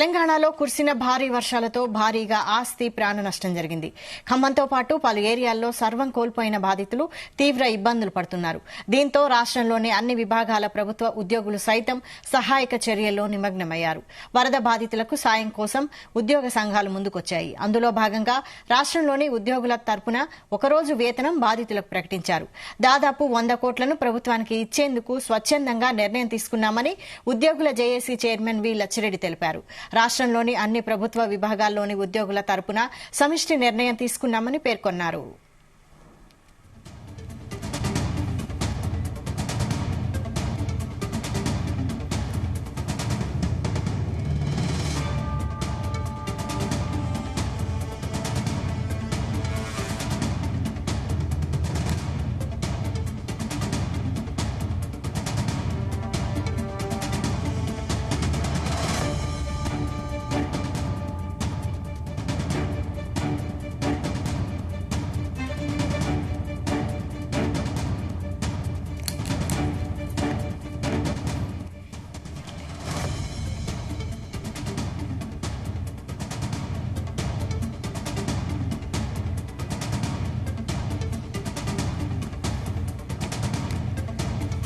తెలంగాణలో కురిసిన భారీ వర్షాలతో భారీగా ఆస్తి ప్రాణ నష్టం జరిగింది. ఖమ్మంతో పాటు పలు ఏరియాల్లో సర్వం కోల్పోయిన బాధితులు తీవ్ర ఇబ్బందులు పడుతున్నారు. దీంతో రాష్ట్రంలోని అన్ని విభాగాల ప్రభుత్వ ఉద్యోగులు సైతం సహాయక చర్యల్లో నిమగ్నమయ్యారు. వరద బాధితులకు సాయం కోసం ఉద్యోగ సంఘాలు ముందుకొచ్చాయి. అందులో భాగంగా రాష్ట్రంలోని ఉద్యోగుల తరపున ఒకరోజు వేతనం బాధితులకు ప్రకటించారు. దాదాపు 100 కోట్లను ప్రభుత్వానికి ఇచ్చేందుకు స్వచ్ఛందంగా నిర్ణయం తీసుకున్నామని ఉద్యోగుల జేఏసీ చైర్మన్ వి లచ్చిరెడ్డి తెలిపారు. రాష్ట్రంలోని అన్ని ప్రభుత్వ విభాగాల్లోని ఉద్యోగుల తరపున సమిష్టి నిర్ణయం తీసుకున్నామని పేర్కొన్నారు.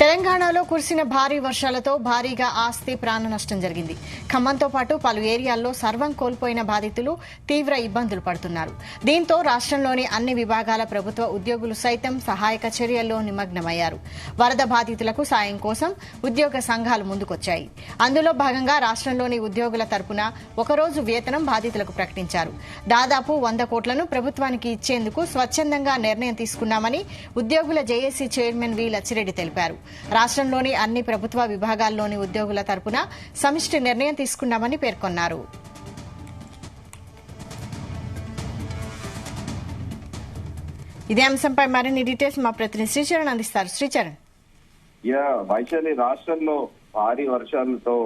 తెలంగాణలో కురిసిన భారీ వర్షాలతో భారీగా ఆస్తి ప్రాణ నష్టం జరిగింది. ఖమ్మంతో పాటు పలు ఏరియాల్లో సర్వం కోల్పోయిన బాధితులు తీవ్ర ఇబ్బందులు పడుతున్నారు. దీంతో రాష్ట్రంలోని అన్ని విభాగాల ప్రభుత్వ ఉద్యోగులు సైతం సహాయక చర్యల్లో నిమగ్నమయ్యారు. వరద బాధితులకు సాయం కోసం ఉద్యోగ సంఘాలు ముందుకొచ్చాయి. అందులో భాగంగా రాష్ట్రంలోని ఉద్యోగుల తరపున ఒకరోజు వేతనం బాధితులకు ప్రకటించారు. దాదాపు 100 కోట్లను ప్రభుత్వానికి ఇచ్చేందుకు స్వచ్ఛందంగా నిర్ణయం తీసుకున్నామని ఉద్యోగుల జేఏసీ చైర్మన్ వి లచ్చిరెడ్డి తెలిపారు. రాష్ట్రంలోని అన్ని ప్రభుత్వ విభాగాల్లోని ఉద్యోగుల తరపున సమిష్టి నిర్ణయం తీసుకున్నామని పేర్కొన్నారు. ఇదే అంశంపై మరిన్ని డీటెయిల్స్ మా ప్రతినిధి శ్రీచరణ్ అందిస్తారు. శ్రీచరణ్. వైశాలి, రాష్ట్రంలో భారీ వర్షాలతో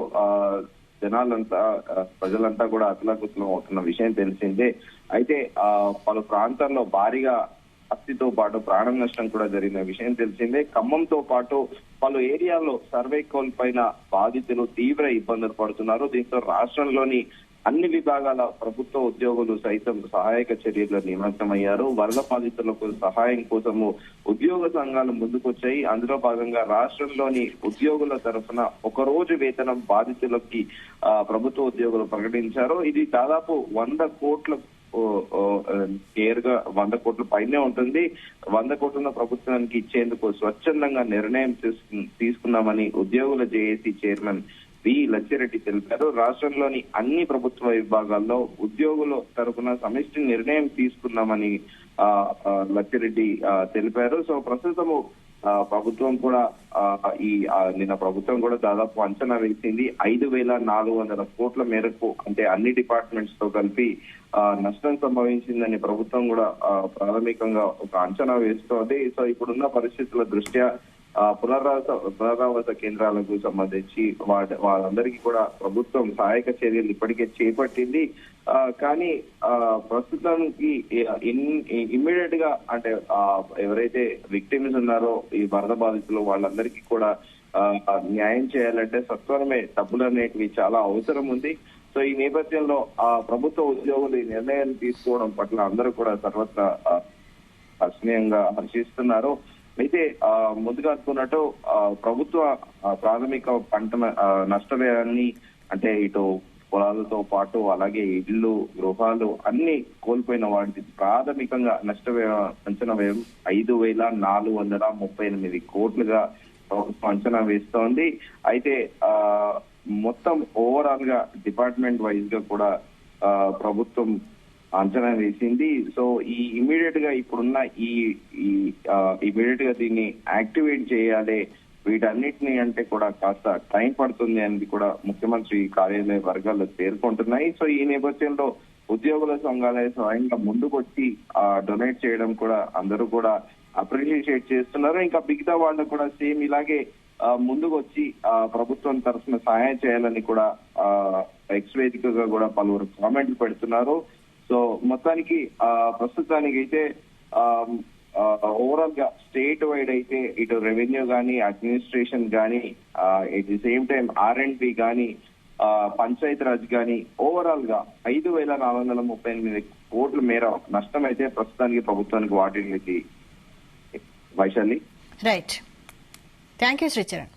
ప్రజలంతా కూడా అతలాకుతలం అవుతున్న విషయం తెలిసిందే. అయితే పలు ప్రాంతాల్లో భారీగా ఆస్తితో పాటు ప్రాణ నష్టం కూడా జరిగిన విషయం తెలిసిందే. ఖమ్మంతో పాటు పలు ఏరియాల్లో సర్వే కోల్పోయిన బాధితులు తీవ్ర ఇబ్బందులు పడుతున్నారు. దీంతో రాష్ట్రంలోని అన్ని విభాగాల ప్రభుత్వ ఉద్యోగులు సైతం సహాయక చర్యల్లో నిమగ్నమయ్యారు. వరద బాధితులకు సహాయం కోసము ఉద్యోగ సంఘాలు ముందుకొచ్చాయి. అందులో భాగంగా రాష్ట్రంలోని ఉద్యోగుల తరఫున ఒకరోజు వేతనం బాధితులకి ప్రభుత్వ ఉద్యోగులు ప్రకటించారు. ఇది దాదాపు 100 కోట్ల గా 100 కోట్ల పైనే ఉంటుంది. 100 కోట్లను ప్రభుత్వానికి ఇచ్చేందుకు స్వచ్ఛందంగా నిర్ణయం తీసుకున్నామని ఉద్యోగుల జేఏసీ చైర్మన్ వి లచ్చిరెడ్డి తెలిపారు. రాష్ట్రంలోని అన్ని ప్రభుత్వ విభాగాల్లో ఉద్యోగుల తరపున సమిష్టి నిర్ణయం తీసుకున్నామని లచ్చిరెడ్డి తెలిపారు. సో ప్రస్తుతము ప్రభుత్వం కూడా నిన్న ప్రభుత్వం కూడా దాదాపు అంచనా వేసింది. 5,400 కోట్ల మేరకు, అంటే అన్ని డిపార్ట్మెంట్స్ తో కలిపి నష్టం సంభవించిందని ప్రభుత్వం కూడా ప్రాథమికంగా ఒక అంచనా వేస్తోంది. సో ఇప్పుడున్న పరిస్థితుల దృష్ట్యా పునరావాస కేంద్రాలకు సంబంధించి వాళ్ళందరికీ కూడా ప్రభుత్వం సహాయక చర్యలు ఇప్పటికే చేపట్టింది. కానీ ప్రస్తుతానికి ఇమ్మీడియట్ గా, అంటే ఎవరైతే విక్టిమ్స్ ఉన్నారో ఈ వరద బాధితులు, వాళ్ళందరికీ కూడా న్యాయం చేయాలంటే సత్వరమే డబ్బులు అనేటివి చాలా అవసరం ఉంది. సో ఈ నేపథ్యంలో ప్రభుత్వ ఉద్యోగులు ఈ నిర్ణయాన్ని తీసుకోవడం పట్ల అందరూ కూడా సర్వత్రా హర్షణీయంగా హర్షిస్తున్నారు. అయితే ముందుగా అనుకున్నట్టు ప్రభుత్వ ప్రాథమిక పంట నష్టవ్యయాన్ని, అంటే ఇటు పొలాలతో పాటు అలాగే ఇళ్లు, గృహాలు అన్ని కోల్పోయిన వాటికి ప్రాథమికంగా అంచనా వ్యయం 5,438 కోట్లుగా ప్రభుత్వం అంచనా వేస్తోంది. అయితే మొత్తం ఓవరాల్ గా డిపార్ట్మెంట్ వైజ్ గా కూడా ప్రభుత్వం అంచనా వేసింది. సో ఈ ఇమీడియట్ గా ఇప్పుడున్న ఇమీడియట్ గా దీన్ని యాక్టివేట్ చేయాలి, వీటన్నిటిని అంటే కూడా కాస్త టైం పడుతుంది అనేది కూడా ముఖ్యమంత్రి కార్యాలయ వర్గాలు పేర్కొంటున్నాయి. సో ఈ నేపథ్యంలో ఉద్యోగుల సంఘాలయ స్వయంగా ముందుకొచ్చి డొనేట్ చేయడం కూడా అందరూ కూడా అప్రిషియేట్ చేస్తున్నారు. ఇంకా మిగతా వాళ్ళు కూడా సేమ్ ఇలాగే ముందుకొచ్చి ప్రభుత్వం తరఫున సహాయం చేయాలని కూడా ఎక్స్ వేదికగా కూడా పలువురు కామెంట్లు పెడుతున్నారు. సో మొత్తానికి ప్రస్తుతానికి అయితే ఓవరాల్ గా స్టేట్ వైడ్ అయితే ఇటు రెవెన్యూ గానీ, అడ్మినిస్ట్రేషన్ గానీ, at the same time R&B గానీ పంచాయతీరాజ్ గాని ఓవరాల్ గా 5,438 కోట్ల మేర నష్టం అయితే ప్రస్తుతానికి ప్రభుత్వానికి వాటిల్లింది. Vaishali. Right. Thank you Sricharan.